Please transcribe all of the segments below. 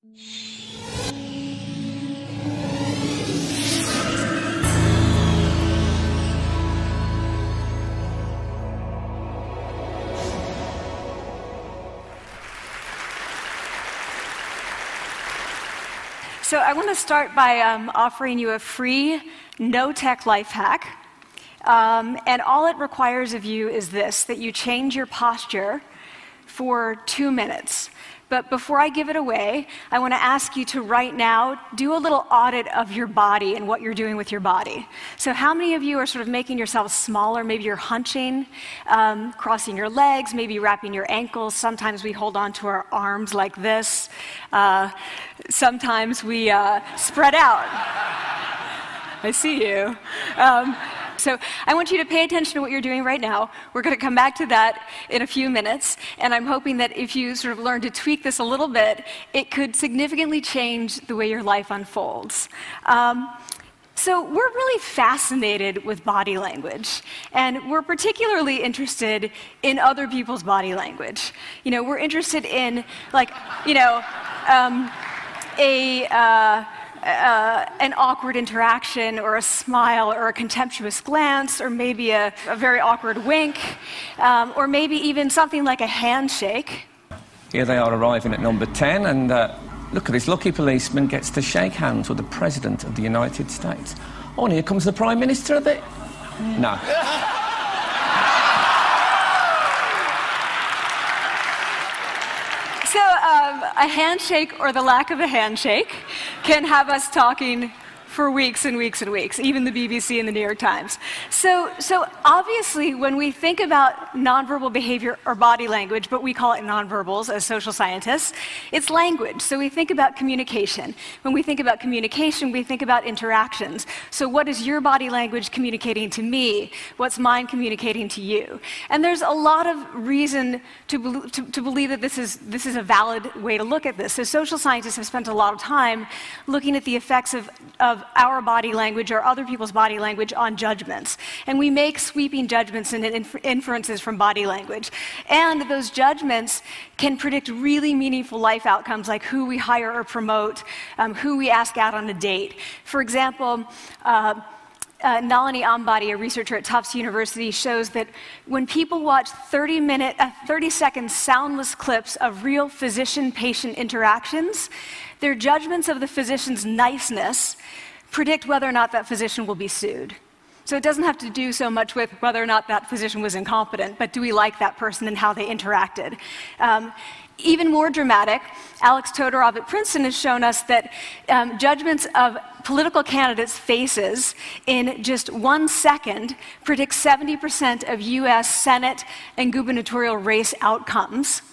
So I want to start by offering you a free, no-tech life hack. And all it requires of you is this, that you change your posture for 2 minutes. But before I give it away, I want to ask you to right now do a little audit of your body and what you're doing with your body. So how many of you are sort of making yourselves smaller? Maybe you're hunching, crossing your legs, maybe wrapping your ankles. Sometimes we hold on to our arms like this. Sometimes we spread out. I see you. So I want you to pay attention to what you're doing right now. We're going to come back to that in a few minutes, and I'm hoping that if you sort of learn to tweak this a little bit, it could significantly change the way your life unfolds. So we're really fascinated with body language, and we're particularly interested in other people's body language. You know, we're interested in, like, you know, an awkward interaction, or a smile, or a contemptuous glance, or maybe a very awkward wink, or maybe even something like a handshake. Here they are arriving at number 10, and look at this lucky policeman gets to shake hands with the President of the United States. Oh, and here comes the Prime Minister of it. No. So a handshake, or the lack of a handshake, can have us talking for weeks and weeks and weeks, even the BBC and the New York Times. So obviously, when we think about nonverbal behavior or body language, but we call it nonverbals as social scientists, it's language. So we think about communication. When we think about communication, we think about interactions. So what is your body language communicating to me? What's mine communicating to you? And there's a lot of reason to believe that this is a valid way to look at this. So social scientists have spent a lot of time looking at the effects of our body language or other people's body language on judgments. And we make sweeping judgments and inferences from body language. And those judgments can predict really meaningful life outcomes, like who we hire or promote, who we ask out on a date. For example, Nalini Ambady, a researcher at Tufts University, shows that when people watch 30-second soundless clips of real physician-patient interactions, their judgments of the physician's niceness predict whether or not that physician will be sued. So it doesn't have to do so much with whether or not that physician was incompetent, but do we like that person and how they interacted? Even more dramatic, Alex Todorov at Princeton has shown us that judgments of political candidates' faces in just 1 second predict 70% of US Senate and gubernatorial race outcomes.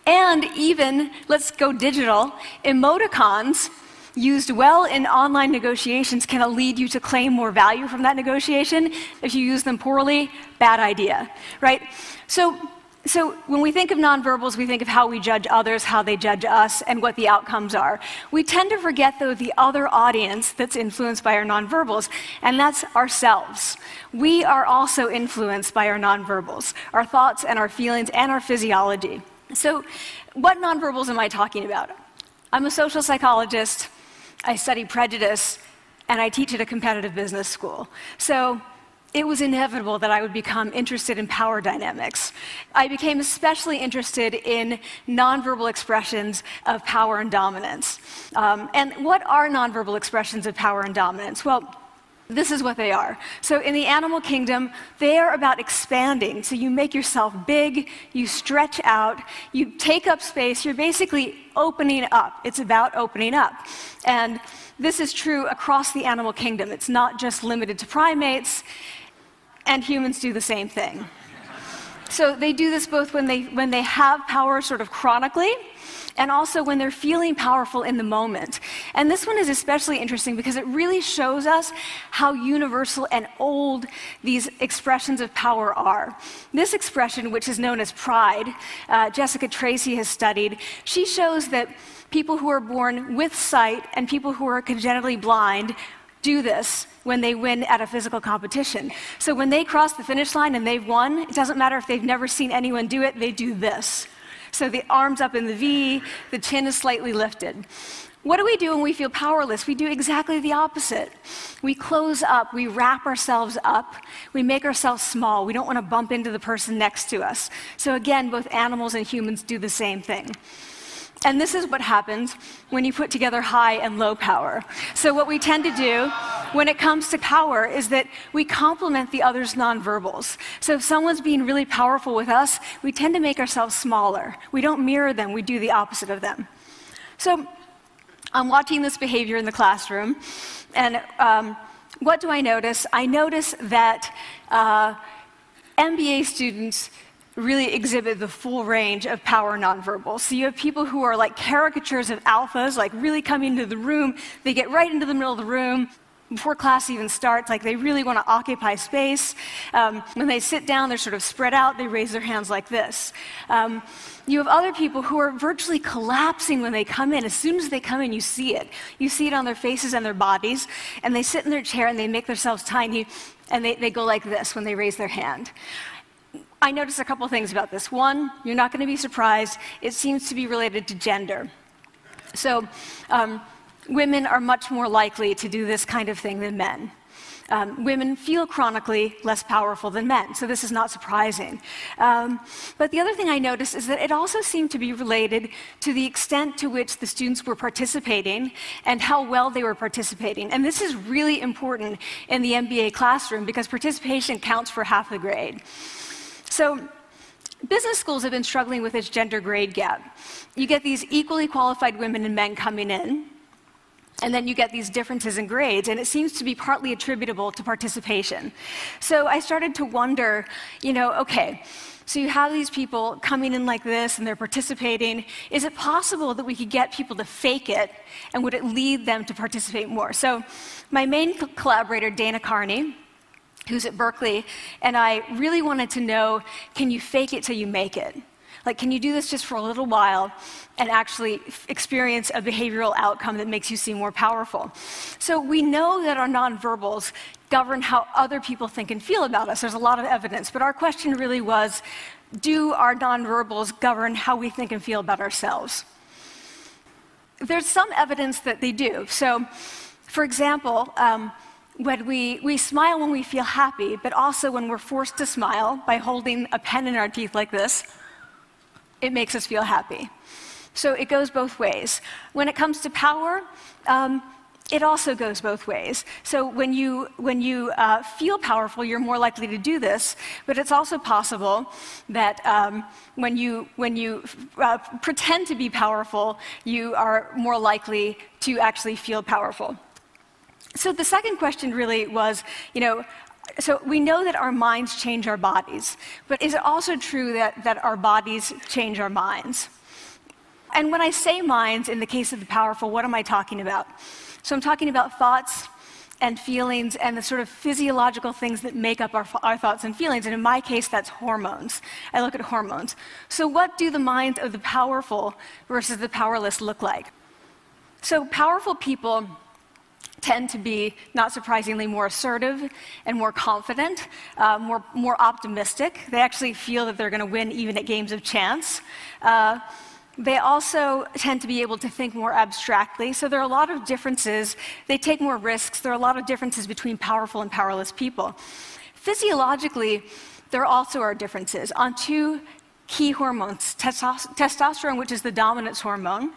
And even, let's go digital, emoticons used well in online negotiations can lead you to claim more value from that negotiation. If you use them poorly, bad idea, right? So when we think of nonverbals, we think of how we judge others, how they judge us, and what the outcomes are. We tend to forget, though, the other audience that's influenced by our nonverbals, and that's ourselves. We are also influenced by our nonverbals, our thoughts and our feelings and our physiology. So what nonverbals am I talking about? I'm a social psychologist, I study prejudice, and I teach at a competitive business school. So it was inevitable that I would become interested in power dynamics. I became especially interested in nonverbal expressions of power and dominance. And what are nonverbal expressions of power and dominance? Well, this is what they are. So in the animal kingdom, they are about expanding. So you make yourself big, you stretch out, you take up space, you're basically opening up. It's about opening up. And this is true across the animal kingdom. It's not just limited to primates, and humans do the same thing. So they do this both when they have power sort of chronically, and also when they're feeling powerful in the moment. And this one is especially interesting because it really shows us how universal and old these expressions of power are. This expression, which is known as pride, Jessica Tracy has studied, she shows that people who are born with sight and people who are congenitally blind do this when they win at a physical competition. So when they cross the finish line and they've won, it doesn't matter if they've never seen anyone do it, they do this. So the arms up in the V, the chin is slightly lifted. What do we do when we feel powerless? We do exactly the opposite. We close up, we wrap ourselves up, we make ourselves small. We don't want to bump into the person next to us. So again, both animals and humans do the same thing. And this is what happens when you put together high and low power. So what we tend to do when it comes to power is that we complement the other's nonverbals. So if someone's being really powerful with us, we tend to make ourselves smaller. We don't mirror them, we do the opposite of them. So I'm watching this behavior in the classroom, and what do I notice? I notice that MBA students really exhibit the full range of power nonverbals. So you have people who are like caricatures of alphas, like really coming into the room. They get right into the middle of the room before class even starts, like they really want to occupy space. When they sit down, they're sort of spread out. They raise their hands like this. You have other people who are virtually collapsing when they come in. As soon as they come in, you see it. You see it on their faces and their bodies, and they sit in their chair and they make themselves tiny, and they go like this when they raise their hand. I noticed a couple things about this. One, you're not going to be surprised. It seems to be related to gender. So women are much more likely to do this kind of thing than men. Women feel chronically less powerful than men, so this is not surprising. But the other thing I noticed is that it also seemed to be related to the extent to which the students were participating and how well they were participating. And this is really important in the MBA classroom because participation counts for half the grade. So business schools have been struggling with this gender grade gap. You get these equally qualified women and men coming in, and then you get these differences in grades, and it seems to be partly attributable to participation. So I started to wonder, okay, so you have these people coming in like this, and they're participating. Is it possible that we could get people to fake it, and would it lead them to participate more? So my main collaborator, Dana Carney, who's at Berkeley, and I really wanted to know, can you fake it till you make it? Like, can you do this just for a little while and actually experience a behavioral outcome that makes you seem more powerful? So we know that our nonverbals govern how other people think and feel about us. There's a lot of evidence, but our question really was, do our nonverbals govern how we think and feel about ourselves? There's some evidence that they do. So, for example, when we smile when we feel happy, but also when we're forced to smile by holding a pen in our teeth like this, it makes us feel happy. So it goes both ways. When it comes to power, it also goes both ways. So when you feel powerful, you're more likely to do this, but it's also possible that when you pretend to be powerful, you are more likely to actually feel powerful. So the second question really was, so we know that our minds change our bodies, but is it also true that our bodies change our minds? And when I say minds, in the case of the powerful, what am I talking about? So I'm talking about thoughts and feelings and the sort of physiological things that make up our thoughts and feelings. And in my case, that's hormones. I look at hormones. So what do the minds of the powerful versus the powerless look like? So powerful people tend to be, not surprisingly, more assertive and more confident, more optimistic. They actually feel that they're going to win even at games of chance. They also tend to be able to think more abstractly. So there are a lot of differences. They take more risks. There are a lot of differences between powerful and powerless people. Physiologically, there also are differences on two key hormones, testosterone, which is the dominance hormone,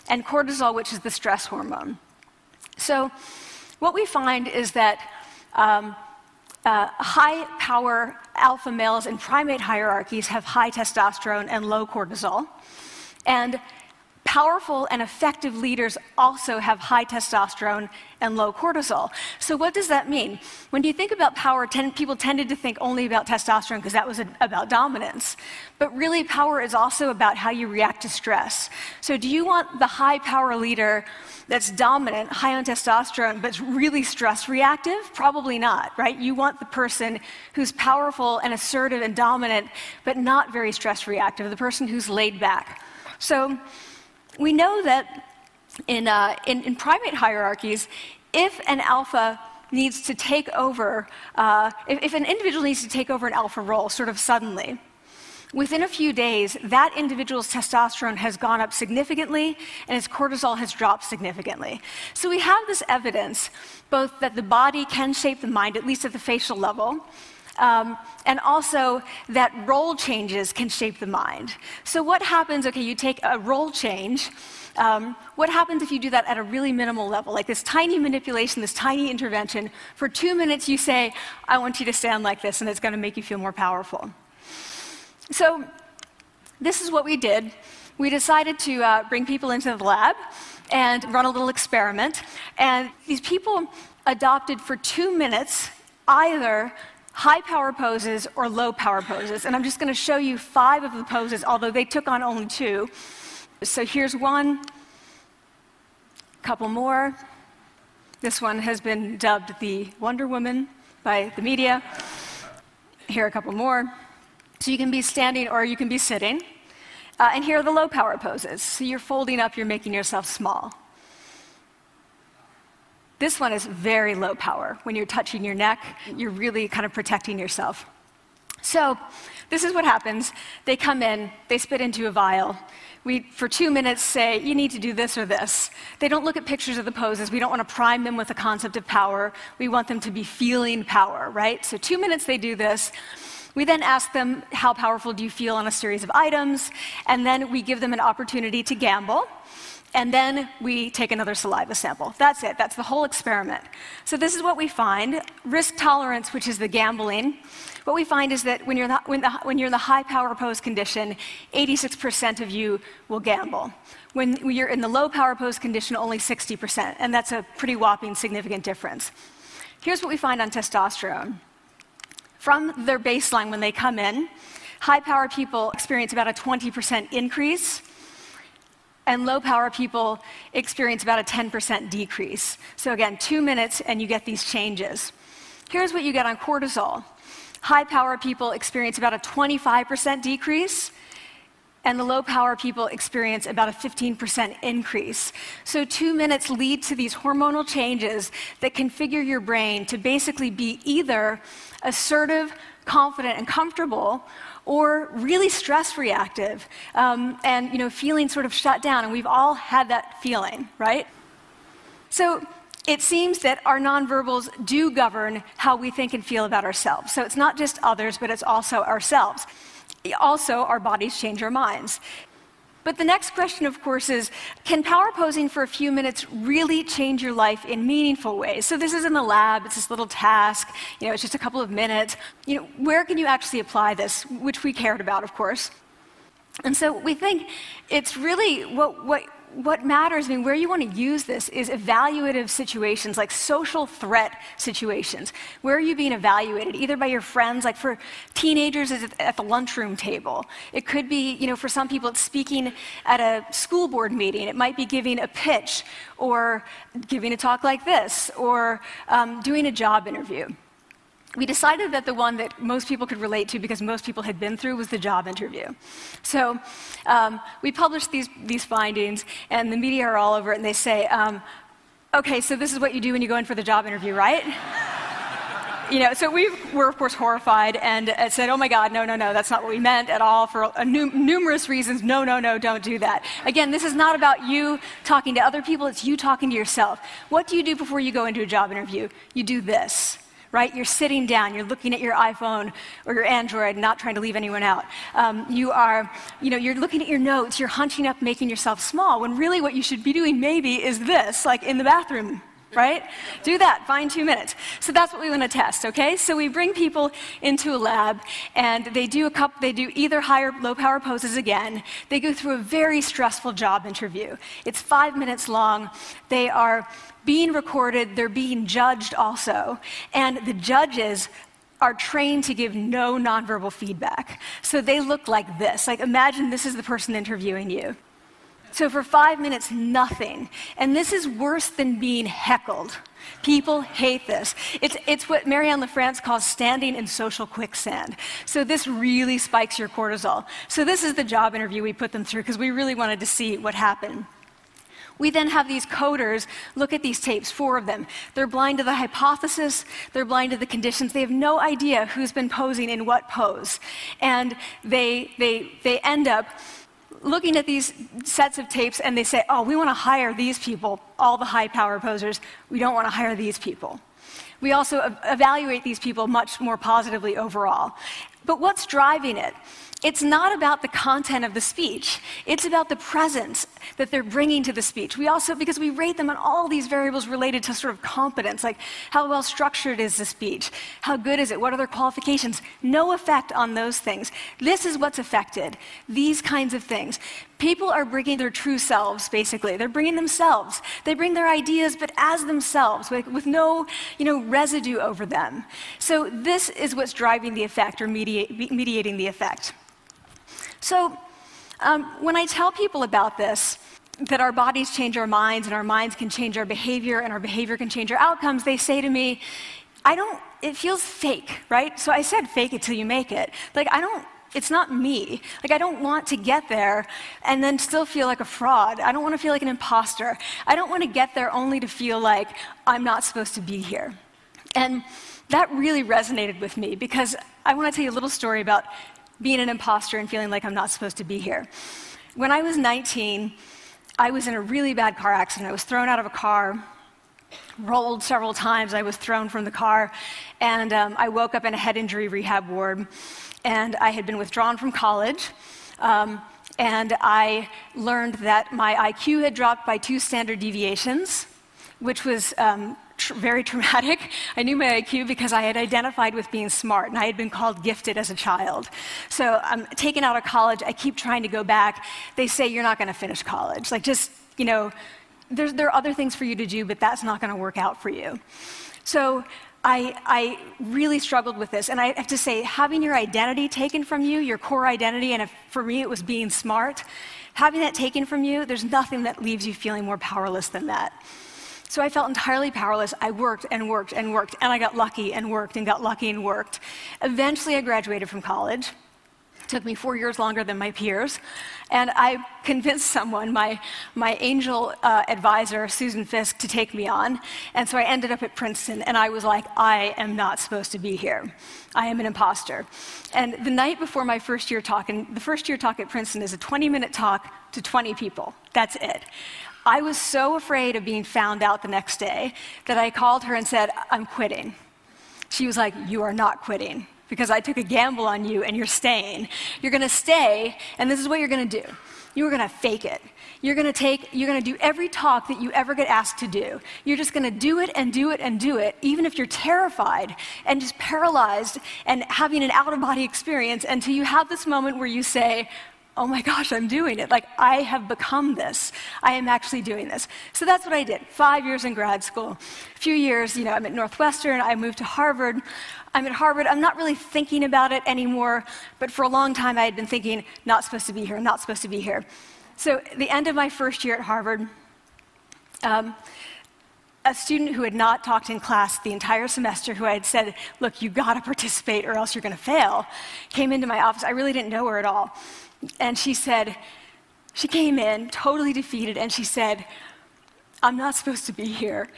and cortisol, which is the stress hormone. So what we find is that high-power alpha males in primate hierarchies have high testosterone and low cortisol. And powerful and effective leaders also have high testosterone and low cortisol. So what does that mean? When you think about power, people tended to think only about testosterone because that was about dominance. But really, power is also about how you react to stress. So do you want the high-power leader that's dominant, high on testosterone, but really stress reactive? Probably not, right? You want the person who's powerful and assertive and dominant, but not very stress reactive, the person who's laid back. So we know that in primate hierarchies, if an alpha needs to take over, if an individual needs to take over an alpha role sort of suddenly, within a few days, that individual's testosterone has gone up significantly and his cortisol has dropped significantly. So we have this evidence, both that the body can shape the mind, at least at the facial level, and also that role changes can shape the mind. So what happens, okay, you take a role change, what happens if you do that at a really minimal level, like this tiny manipulation, this tiny intervention? For 2 minutes you say, I want you to stand like this, and it's going to make you feel more powerful. So this is what we did. We decided to bring people into the lab and run a little experiment. And these people adopted for 2 minutes either high power poses or low power poses. And I'm just going to show you 5 of the poses, although they took on only 2. So here's one, a couple more. This one has been dubbed the Wonder Woman by the media. Here are a couple more. So you can be standing or you can be sitting. And here are the low power poses. So you're folding up, you're making yourself small. This one is very low power. When you're touching your neck, you're really kind of protecting yourself. So this is what happens. They come in, they spit into a vial. We, for 2 minutes, say, you need to do this or this. They don't look at pictures of the poses. We don't want to prime them with the concept of power. We want them to be feeling power, right? So 2 minutes they do this. We then ask them, how powerful do you feel on a series of items? And then we give them an opportunity to gamble. And then we take another saliva sample. That's it. That's the whole experiment. So this is what we find. Risk tolerance, which is the gambling. What we find is that when you're in the high power pose condition, 86% of you will gamble. When you're in the low power pose condition, only 60%. And that's a pretty whopping significant difference. Here's what we find on testosterone. From their baseline when they come in, high power people experience about a 20% increase. And low power people experience about a 10% decrease. So again, 2 minutes and you get these changes. Here's what you get on cortisol. High power people experience about a 25% decrease, and the low power people experience about a 15% increase. So 2 minutes lead to these hormonal changes that configure your brain to basically be either assertive, confident, and comfortable, or really stress reactive, and feeling sort of shut down. And we've all had that feeling, right? So it seems that our nonverbals do govern how we think and feel about ourselves. So it's not just others, but it's also ourselves. Also, our bodies change our minds. But the next question, of course, is, can power posing for a few minutes really change your life in meaningful ways? So this is in the lab, it's this little task, it's just a couple of minutes. Where can you actually apply this, which we cared about, of course. And so we think it's really what matters, where you want to use this is evaluative situations, like social threat situations. Where are you being evaluated? Either by your friends, like for teenagers, it's at the lunchroom table. It could be, for some people, it's speaking at a school board meeting. It might be giving a pitch, or giving a talk like this, or doing a job interview. We decided that the one that most people could relate to, because most people had been through, was the job interview. So we published these findings, and the media are all over it, and they say, okay, so this is what you do when you go in for the job interview, right? So we were, of course, horrified and said, oh my God, no, that's not what we meant at all, for numerous reasons. No, don't do that. Again, this is not about you talking to other people, it's you talking to yourself. What do you do before you go into a job interview? You do this. Right? You're sitting down, you're looking at your iPhone or your Android, not trying to leave anyone out. You're looking at your notes, you're hunching up, making yourself small, when really what you should be doing maybe is this, like in the bathroom, right? Do that, find 2 minutes. So that's what we want to test, okay? So we bring people into a lab, and they do either high or low power poses again. They go through a very stressful job interview. It's 5 minutes long. They are being recorded, they're being judged also, and the judges are trained to give no nonverbal feedback. So they look like this. Like, imagine this is the person interviewing you. So for 5 minutes, nothing. And this is worse than being heckled. People hate this. It's what Marianne LaFrance calls standing in social quicksand. So this really spikes your cortisol. So this is the job interview we put them through, because we really wanted to see what happened. We then have these coders look at these tapes, 4 of them. They're blind to the hypothesis, they're blind to the conditions. They have no idea who's been posing in what pose. And they end up looking at these sets of tapes and they say, oh, we want to hire these people, all the high-power posers. We don't want to hire these people. We also evaluate these people much more positively overall. But what's driving it? It's not about the content of the speech. It's about the presence that they're bringing to the speech. We also, because we rate them on all these variables related to sort of competence, like how well structured is the speech? How good is it? What are their qualifications? No effect on those things. This is what's affected, these kinds of things. People are bringing their true selves, basically. They're bringing themselves. They bring their ideas, but as themselves, with no residue over them. So this is what's driving the effect or mediating the effect. So when I tell people about this, that our bodies change our minds and our minds can change our behavior and our behavior can change our outcomes, they say to me, it feels fake, right? So I said fake it till you make it. Like, it's not me. Like, I don't want to get there and then still feel like a fraud. I don't want to feel like an imposter. I don't want to get there only to feel like I'm not supposed to be here. And that really resonated with me because I want to tell you a little story about being an imposter and feeling like I'm not supposed to be here. When I was 19, I was in a really bad car accident. I was thrown out of a car, rolled several times. I was thrown from the car, and I woke up in a head injury rehab ward. And I had been withdrawn from college, and I learned that my IQ had dropped by 2 standard deviations, which was very traumatic. I knew my IQ because I had identified with being smart, and I had been called gifted as a child. So I'm taken out of college. I keep trying to go back. They say, you're not going to finish college. Like, just, there are other things for you to do, but that's not going to work out for you. So I really struggled with this, and I have to say, having your identity taken from you, your core identity, and for me it was being smart, having that taken from you, there's nothing that leaves you feeling more powerless than that. So I felt entirely powerless. I worked and worked and worked, and I got lucky and worked and got lucky and worked. Eventually I graduated from college. It took me 4 years longer than my peers, and I convinced someone, my angel advisor, Susan Fisk, to take me on. And so I ended up at Princeton, and I was like, I am not supposed to be here. I am an imposter. And the night before my first year talk, and the first year talk at Princeton is a 20-minute talk to 20 people. That's it. I was so afraid of being found out the next day that I called her and said, I'm quitting. She was like, you are not quitting, because I took a gamble on you and you're staying. You're going to stay, and this is what you're going to do. You're going to fake it. You're going to do every talk that you ever get asked to do. You're just going to do it and do it and do it, even if you're terrified and just paralyzed and having an out-of-body experience until you have this moment where you say, oh my gosh, I'm doing it. Like, I have become this. I am actually doing this. So that's what I did. 5 years in grad school. A few years, I'm at Northwestern. I moved to Harvard. I'm at Harvard. I'm not really thinking about it anymore, but for a long time I had been thinking, not supposed to be here, not supposed to be here. So at the end of my first year at Harvard, a student who had not talked in class the entire semester, who I had said, look, you've got to participate or else you're going to fail, came into my office. I really didn't know her at all. And she came in totally defeated, and she said, I'm not supposed to be here.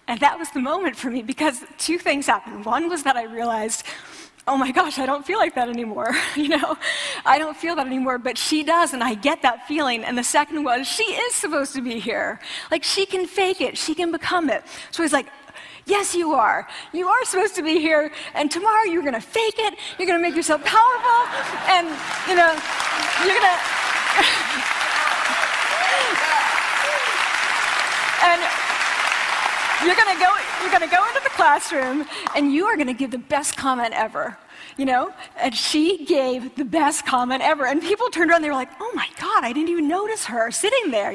And that was the moment for me, because 2 things happened. One was that I realized, oh my gosh, I don't feel like that anymore. I don't feel that anymore, but she does, and I get that feeling. And the second was, she is supposed to be here. Like, she can fake it, she can become it. So I was like, yes, you are. You are supposed to be here, and tomorrow you're going to fake it, you're going to make yourself powerful, and, you're going to... and you're going to go into the classroom, and you are going to give the best comment ever, And she gave the best comment ever, and people turned around, they were like, oh my God, I didn't even notice her sitting there,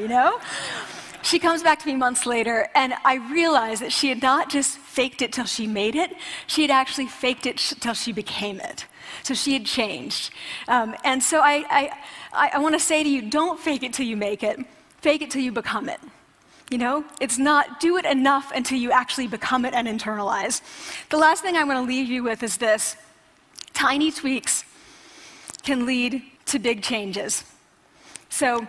She comes back to me months later, and I realized that she had not just faked it till she made it, she had actually faked it till she became it. So she had changed. And so I want to say to you, don't fake it till you make it. Fake it till you become it. It's not do it enough until you actually become it and internalize. The last thing I'm going to leave you with is this. Tiny tweaks can lead to big changes. So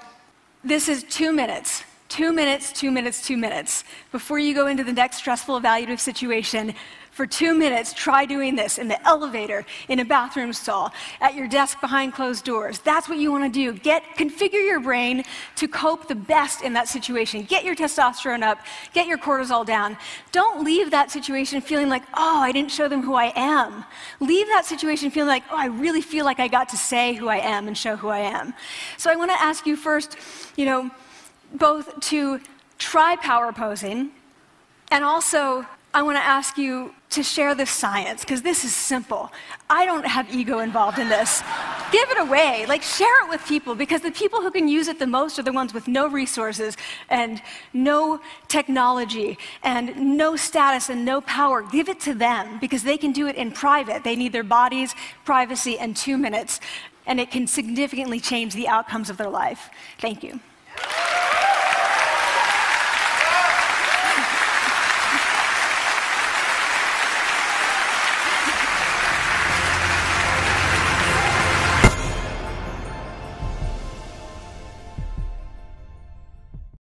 this is 2 minutes. 2 minutes, 2 minutes, 2 minutes. Before you go into the next stressful evaluative situation, for 2 minutes, try doing this in the elevator, in a bathroom stall, at your desk behind closed doors. That's what you want to do. Configure your brain to cope the best in that situation. Get your testosterone up, get your cortisol down. Don't leave that situation feeling like, oh, I didn't show them who I am. Leave that situation feeling like, oh, I really feel like I got to say who I am and show who I am. So I want to ask you first, both to try power posing, and also I want to ask you to share this science, because this is simple. I don't have ego involved in this. Give it away. Share it with people, because the people who can use it the most are the ones with no resources and no technology and no status and no power. Give it to them, because they can do it in private. They need their bodies, privacy, and 2 minutes, and it can significantly change the outcomes of their life. Thank you.